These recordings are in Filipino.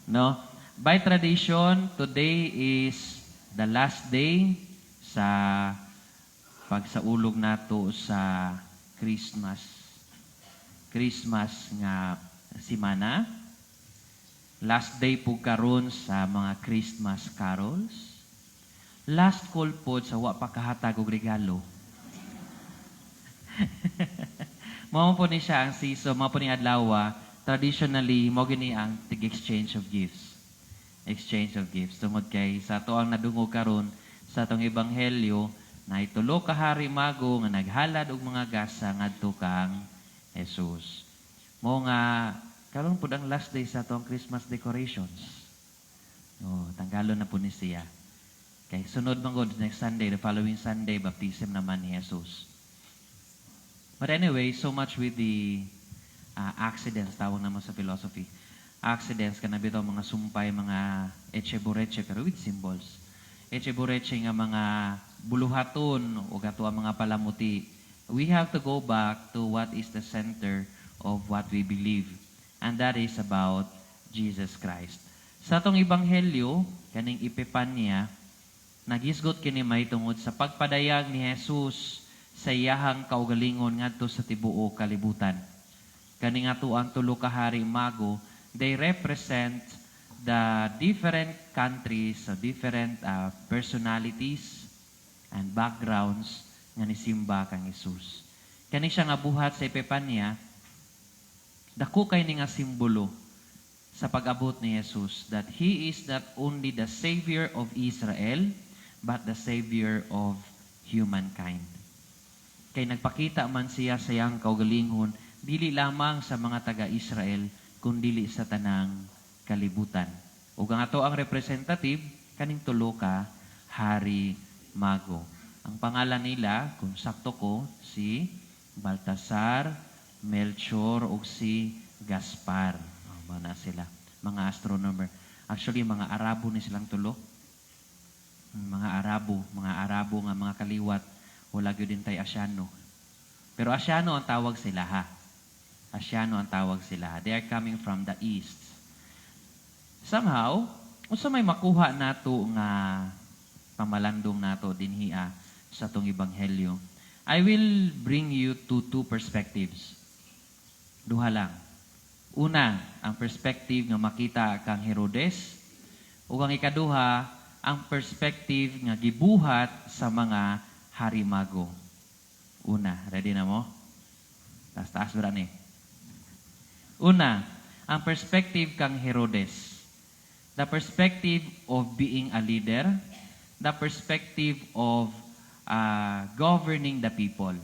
No? By tradition, today is the last day sa pagsaulog nato sa Christmas. Christmas nga simana. Last day po karon sa mga Christmas carols. Last call po sa wa pa kahatag og regalo. Mao po ni siya ang season, mao po ni adlaw. Traditionally, mo gini ang tig-exchange of gifts. Exchange of gifts. Tungod kay sa ato ang nadungog karon sa atong ebanghelyo na itulo ka hari mago nga naghalad og mga gasa ngadto kang Jesus. Mo nga karon pud ang last day sa atong Christmas decorations. Oh, tanggalon na po ni siya. Kay sunod man gud next Sunday, the following Sunday, baptism naman ni Jesus. But anyway, so much with the accidents, tawag naman sa philosophy. Accidents, kanabit ang mga sumpay, mga etche-bureche, pero with symbols. Etche-bureche nga mga buluhaton, o gato ang mga palamuti. We have to go back to what is the center of what we believe. And that is about Jesus Christ. Sa atong ebanghelyo, kaning Epipanya, nagisgot kini may tungod sa pagpadayag ni Jesus sa iyahang kaugalingon ngadto sa tibuok kalibutan. Kani nga ang tulo ka hari mago, they represent the different countries, different personalities and backgrounds nga nisimba kang Jesus. Kani siya nga buhat sa Epipanya, dako kay ni nga simbolo sa pag-abot ni Jesus that He is not only the Savior of Israel, but the Savior of humankind. Kay nagpakita man siya sa iyang kaugalingon, dili lamang sa mga taga-Israel, kundi sa tanang kalibutan. Ug ang ato ang representative, kaning tulo ka hari mago. Ang pangalan nila, kung sakto ko, si Baltasar, Melchor, o si Gaspar. Mana sila, mga astronomer. Actually, mga Arabo ni silang tulo. Mga Arabo nga mga kaliwat, wala gyud din tay Asyano. Pero Asyano ang tawag sila ha. Asyano ang tawag sila. They are coming from the east. Somehow, unsa may makuha nato nga pamalandong nato dinhiya sa tong ebanghelyo. I will bring you to two perspectives. Duha lang. Una, ang perspective nga makita kang Herodes, ug ang ikaduha, ang perspective nga gibuhat sa mga harimago. Una, ready na mo? Taas ba ni? Una, ang perspective kang Herodes. The perspective of being a leader, the perspective of governing the people.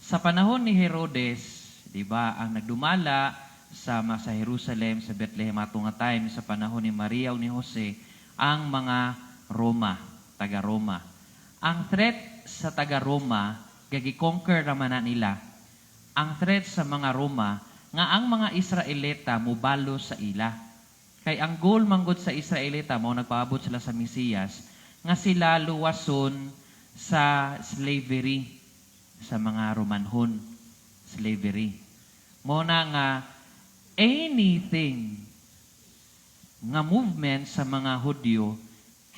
Sa panahon ni Herodes, di ba, ang nagdumala sa Jerusalem, sa Bethlehem atong nga time sa panahon ni Maria o ni Jose, ang mga Roma, taga-Roma. Ang threat sa taga-Roma, gagi-conquer naman na nila. Ang threat sa mga Roma, nga ang mga Israelita mubalo sa ila. Kay ang goal manggod sa Israelita, mo nagpaabot sila sa Mesiyas, nga sila luwason sa slavery, sa mga Romanhon, slavery. Muna nga, anything nga movement sa mga Hudyo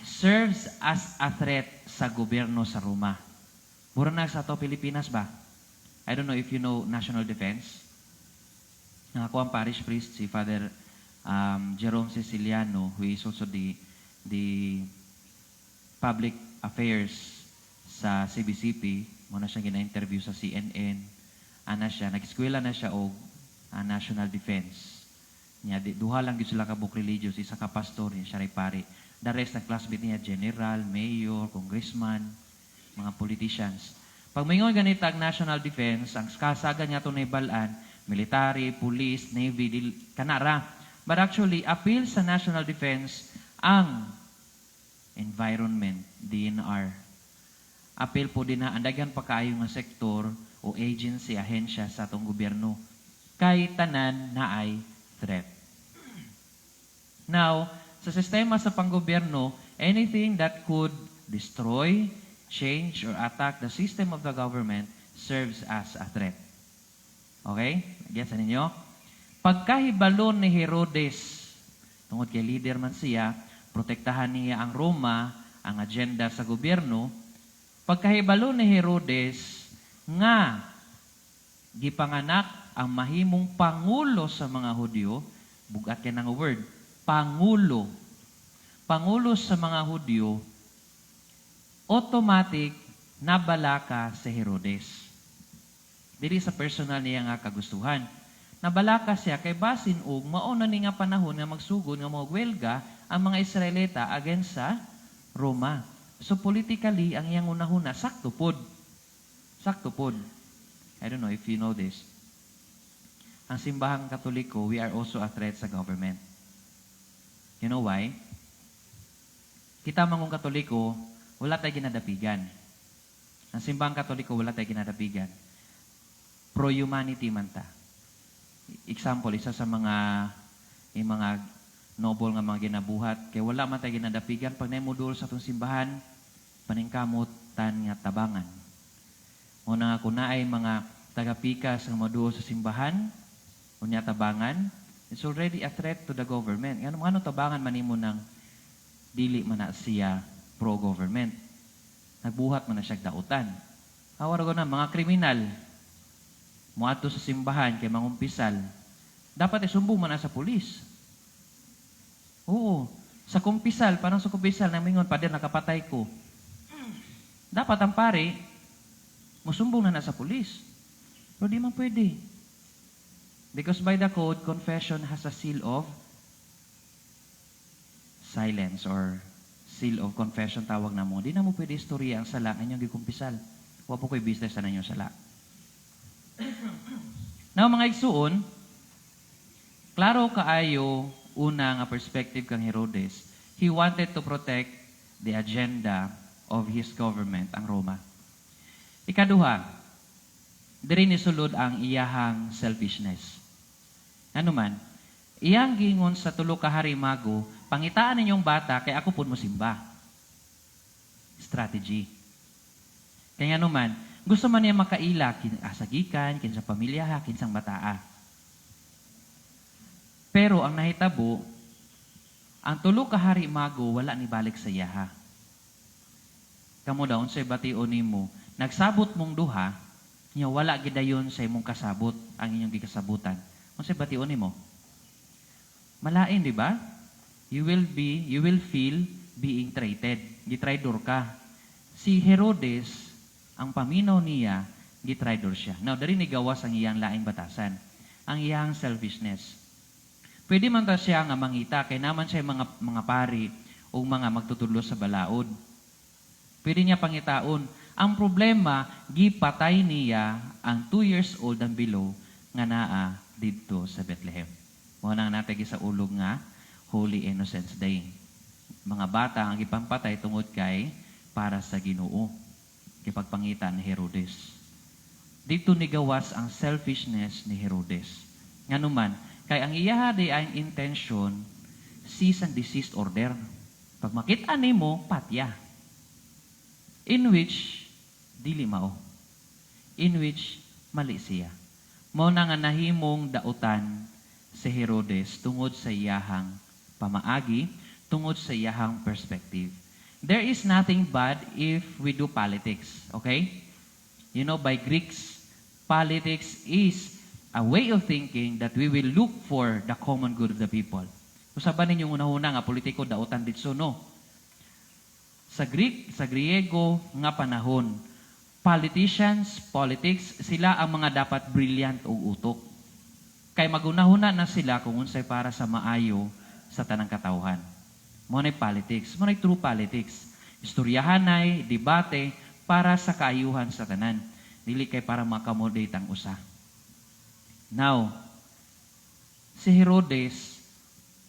serves as a threat sa gobyerno sa Roma. Mura na sa to Pilipinas ba? I don't know if you know National Defense. Ako ang parish priest, si Father Jerome Siciliano, who is also the public affairs sa CBCP. Muna siya gina-interview sa CNN. Nag-eskwela na siya og National Defense. Duha lang yun sila ka-book religious, isa ka pastor, siya rin pari. The rest na classmate niya, general, mayor, congressman, mga politicians. Pag mayroon ganito ang National Defense, ang kasaga niya ito na ibalaan, military, police, navy, kanara. But actually, appeal sa National Defense ang environment, DNR. Appeal po din na andagan pa kayo nga sektor o agency, ahensya sa atong gobyerno. Kay tanan na ay threat. Now, sa sistema sa panggobyerno, anything that could destroy, change, or attack the system of the government serves as a threat. Okay? Gets ninyo? Pagkahibalon ni Herodes Tungod kay leader man siya, protektahan niya ang Roma, ang agenda sa gobyerno. Pagkahibalo ni Herodes nga gipanganak ang mahimong pangulo sa mga Hudyo, bugat kay ng word, pangulo. Pangulo sa mga Hudyo, automatic nabalaka si Herodes. Dili sa personal niya nga kagustuhan. Nabalaka siya kay basin og mauna ni nga panahon nga magsugod nga mga welga ang mga Israelita against sa Roma. So politically ang iyang unahuna sakto pod. Sakto pod. I don't know if you know this. Ang simbahang Katoliko, we are also a threat sa government. You know why? Kita mangong Katoliko, wala tayo ginadapigan. Ang simbahang Katoliko, wala tayo ginadapigan. Pro-humanity man ta. Example, isa sa mga noble nga mga ginabuhat, kay wala man tayo ginadapigan, pag naimudol sa itong simbahan, paningkamot tan nga tabangan. Muna nga kung naay mga tagapikas nga maduol sa simbahan, unya tabangan, it's already a threat to the government. Ano tabangan manimo ng dili man na siya pro-government. Nagbuhat man na siya dautan. Awar ko na, mga kriminal, muadto sa simbahan kay mangumpisal, dapat isumbong man na sa pulis. Oo. Sa kumpisal, parang sa kumpisal, namingon, pader, nakapatay ko. Dapat ang pare, musumbong na sa pulis. Pero di man pwede. Because by the code, confession has a seal of silence or seal of confession tawag na mo. Di na mo pwede istorya ang sala ang inyong gikumpisal. Huwag po ko'y business na ninyo sala. Now, mga igsuon, klaro kaayo una nga perspective kang Herodes. He wanted to protect the agenda of his government, ang Roma. Ikaduha, diri ni sulod ang iyahang selfishness. Ano man, iyang gingon sa tulo ka harimago, pangitaan ninyong bata, kay ako pun mo simba. Strategy. Kaya ano man, gusto man niya makaila, asagikan, kinsa pamilya ha, kinsang bataa. Pero ang nahitabo, ang tulo ka harimago, wala ni balik sa iyaha. Kamu daw, unsay bation nimo, nagsabot mong duha, niya wala gidayon sa imong kasabot, ang inyong gikasabutan. Unsay bation nimo? Malain, di ba? You will feel being traited. Gitraidor ka. Si Herodes, ang paminaw niya, gitraidor siya. Now, dari ni gawas ang iyang laing batasan. Ang iyang selfishness. Pwede man ta siya nga mangita, kay naman siya mga pari o mga magtutudlo sa balaod. Pwede niya pangitaon. Ang problema, gipatay niya ang 2 years old and below nga naa dito sa Bethlehem. Muna nga natin sa ulog nga, Holy Innocents Day. Mga bata ang ipampatay tungod kay para sa Ginoo. Kipagpangita ni Herodes. Dito ni gawas ang selfishness ni Herodes. Nganuman, kay ang iyaha di ang intention, cease and desist order. Pag makita nimo, patya. In which, dili mao. In which, mali siya. Mao na nga nahimong dautan si Herodes tungod sa iyahang pamaagi, tungod sa iyahang perspective. There is nothing bad if we do politics, okay? You know, by Greeks, politics is a way of thinking that we will look for the common good of the people. Usaban ninyong unahuna nga politiko dautan ditso, no? Sa Greek, sa Griego nga panahon, politicians, politics, sila ang mga dapat brilliant o utok. Kay magunahuna na sila kung unsay para sa maayo sa tanang katawhan. Monay politics, monay true politics. Istoryahanay, debate, para sa kaayuhan sa tanan. Dili kay para makamodate ang usa. Now, si Herodes,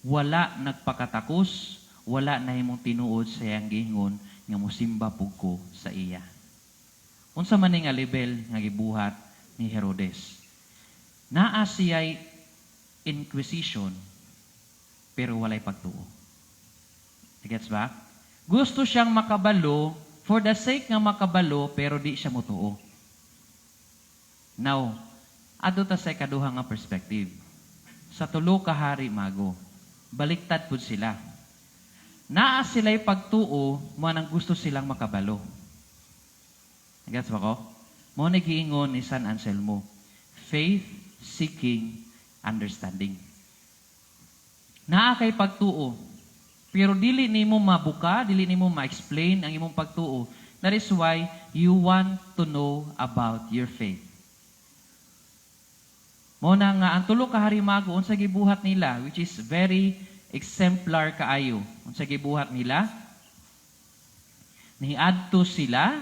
wala nagpakatakos, wala na himong tinuod sa iyang giingon nga musimba pugko sa iya. Unsa man nga level nga gibuhat ni Herodes. Naa siya'y inquisition, pero walay pagtuo. Gets ba? Gusto siyang makabalo, for the sake nga makabalo, pero di siya mutuo. Now, adto ta sa ikaduha nga perspective. Sa tulo ka hari mago. baliktad pud sila. Naa sila'y pagtuo, mo nang gusto silang makabalo. Gets ba ko? Mo ni giingon ni San Anselmo, faith seeking understanding. Naa kay pagtuo, pero dili nimo mabuka, dili nimo ma-explain ang imong pagtuo. That is why you want to know about your faith. Mo na nga ang tulo ka harimago unsa gibuhat nila, which is very exemplar kaayo. Unsa gibuhat nila? Niadto sila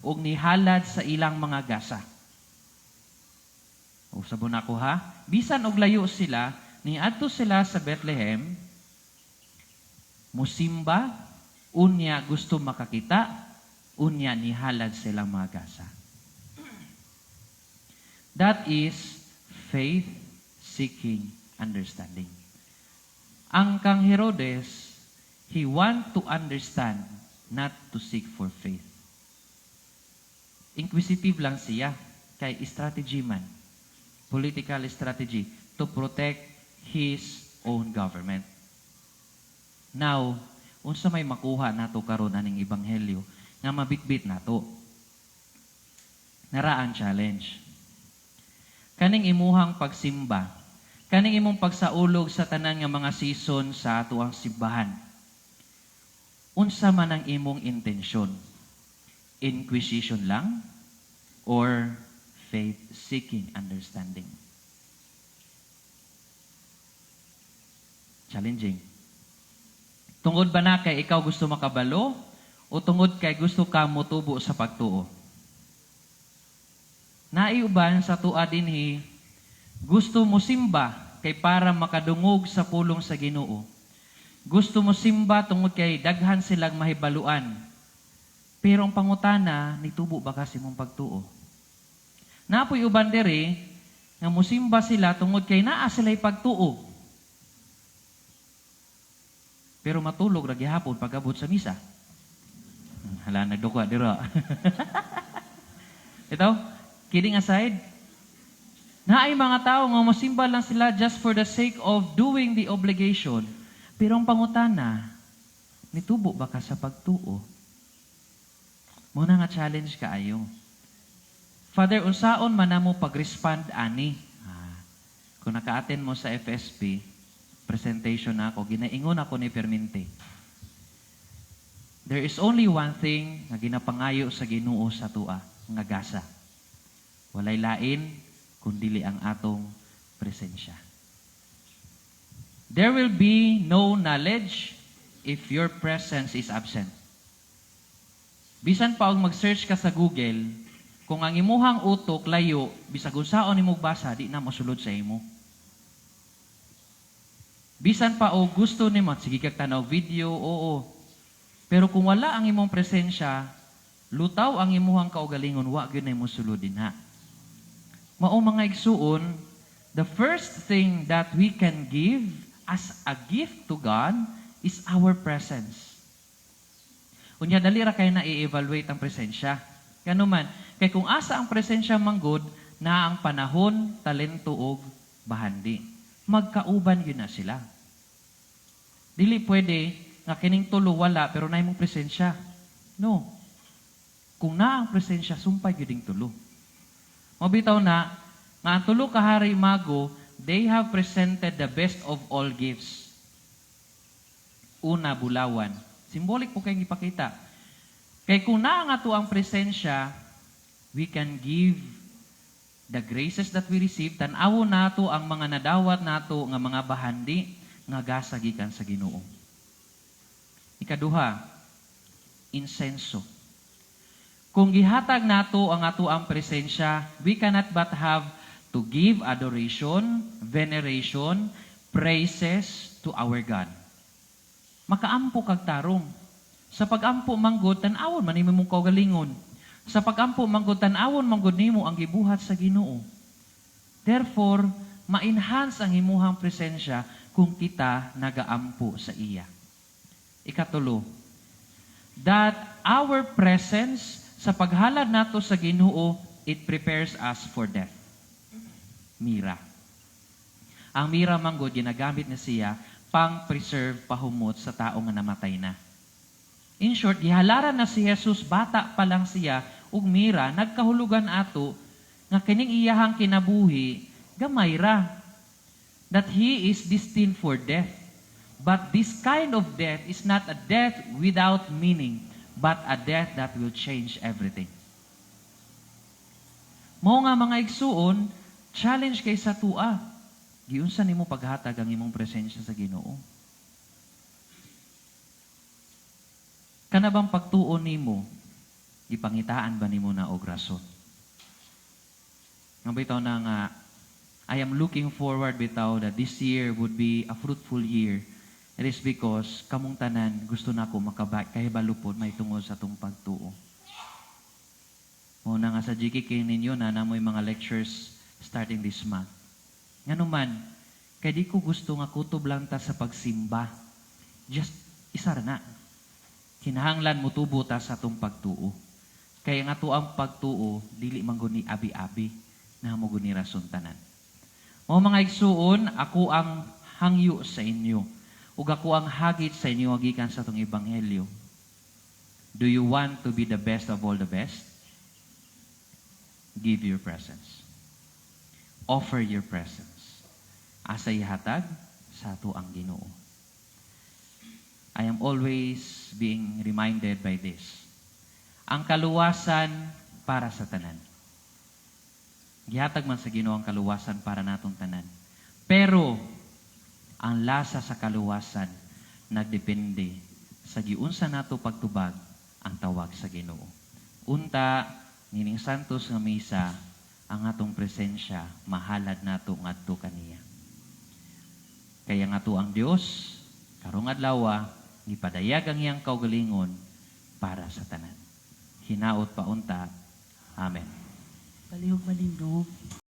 og nihalad sa ilang mga gasa. O sabon ako ha, bisan og layo sila, niadto sila sa Bethlehem, musimba, unya gusto makakita, unya nihalad silang mga gasa. That is faith seeking understanding. Ang kang Herodes, he want to understand, not to seek for faith. Inquisitive lang siya, kay strategy man, political strategy, to protect his own government. Now, unsa may makuha nato karon aning ebanghelyo nga mabitbit nato? Naraan challenge. Kaning imuhang pagsimba, kaning imong pagsaulog sa tanan nga mga season sa atuang simbahan. Unsa man ang imong intensyon? Inquisition lang or faith-seeking understanding? Challenging. Tungod ba na kay ikaw gusto makabalo o tungod kay gusto ka motubo sa pagtuo? Naiuban sa tua dinhi, gusto mo simba kay para makadungog sa pulong sa Ginoo. Gusto mo simba tungod kay daghan silang mahibaluan. Pero ang pangutana, nitubo ba kasi mong pagtuo? Napoy uban diri nga musimba sila tungod kay naa sila'y pagtuo. Pero matulog ra gihapon pag-abot sa misa. Hala, nagduka dira. Ito, kidding aside, naay mga tao nga musimba lang sila just for the sake of doing the obligation. Pero ang pangutana, nitubo ba ka sa pagtuo? Muna nga challenge ka ayo. Father, unsaon man namo pag-respond ani? Kung naka-attend mo sa FSP, presentation na ako, ginaingon ako ni Permente. There is only one thing nga ginapangayo sa Ginoo sa tua, nga gasa. Walay lain, kundili ang atong presensya. There will be no knowledge if your presence is absent. Bisan pa og mag-search ka sa Google, kung ang imuhang utok layo, bisag unsaon imong basa, di na mosulod sa imo. Bisan pa og gusto nimo, sige kag tanaw video, oo. Pero kung wala ang imong presensya, lutaw ang imuhang kaugalingon, wa gyud na mo sulod dinha. Mao mga igsuon, the first thing that we can give as a gift to God is our presence. Unya dali ra kay na i-evaluate ang presensya. Kano man, kay kung asa ang presensya manggod na ang panahon, talento ug bahandi. Magkauban yun na sila. Dili pwede nga kining tulo wala pero na imong presensya. No. Kung na ang presensya, sumpay yun ding tulo. Mabitaw na, nga ang tulo kahari mago, they have presented the best of all gifts. Una, bulawan. Symbolic po kayong ipakita. Kaya kung na nga to ang presensya, we can give the graces that we receive, tanawo nato ang mga nadawat nato nga mga bahandi nga gasa gikan sa Ginoo. Ikaduha, insenso. Kung gihatag nato ang ato ang presensya, we cannot but have to give adoration, veneration, praises to our God. Makaampo kag tarong. Sa pagampo manggod, tan-awon man imong kaugalingon. Sa pagampo manggod, tan-awon manggod nimo ang gibuhat sa Ginoo. Therefore, ma-enhance ang imuhang presensya kung kita nagaampo sa iya. Ikatulo, that our presence sa paghalad nato sa Ginoo, it prepares us for death. Mira. Ang mira manggod, ginagamit na siya pang-preserve, pahumot sa tao nga namatay na. In short, gihalaran na si Jesus, bata pa lang siya, ug mira, nagkahulugan ato, nga kining iyahang kinabuhi, gamay ra. That he is destined for death. But this kind of death is not a death without meaning, but a death that will change everything. Mao nga mga igsuon, challenge kay sa tua. Giunsa nimo paghatag ang imong presensya sa Ginoo? Kana bang pagtuon nimo, ipangitaan ba nimo na og rason? Nga bitaw na nga, I am looking forward bitaw that this year would be a fruitful year. It is because kamong tanan gusto na ko kahibalupod may tungod sa tong pagtuo. Muna nga sa GKK ninyo na namoy mga lectures starting this month. Nga naman, kaya di ko gusto nga kutob lang ta sa pagsimba. Just isa ra na. Kinahanglan mo tubo ta sa tong pagtuo. Kaya nga to ang pagtuo, dili man guni abi-abi na mo guni rason tanan. O mga igsuon, ako ang hangyo sa inyo. Ug ako ang hagit sa inyo gikan sa tong ebanghelyo. Do you want to be the best of all the best? Give your presence. Offer your presence. Asa ihatag sa ato ang Ginoo. I am always being reminded by this. Ang kaluwasan para sa tanan. Gihatag man sa Ginoo ang kaluwasan para natong tanan. Pero ang lasa sa kaluwasan nagdepende sa giunsa nato pagtubag ang tawag sa Ginoo. Unta, nining santos nga misa, ang atong presensya mahalad nato ngadto kaniya. Kaya nga to ang Dios, karong adlaw, gipadayag ang iyang kaugalingon para sa tanan. Hinaot pa unta. Amen. Palihog malindog.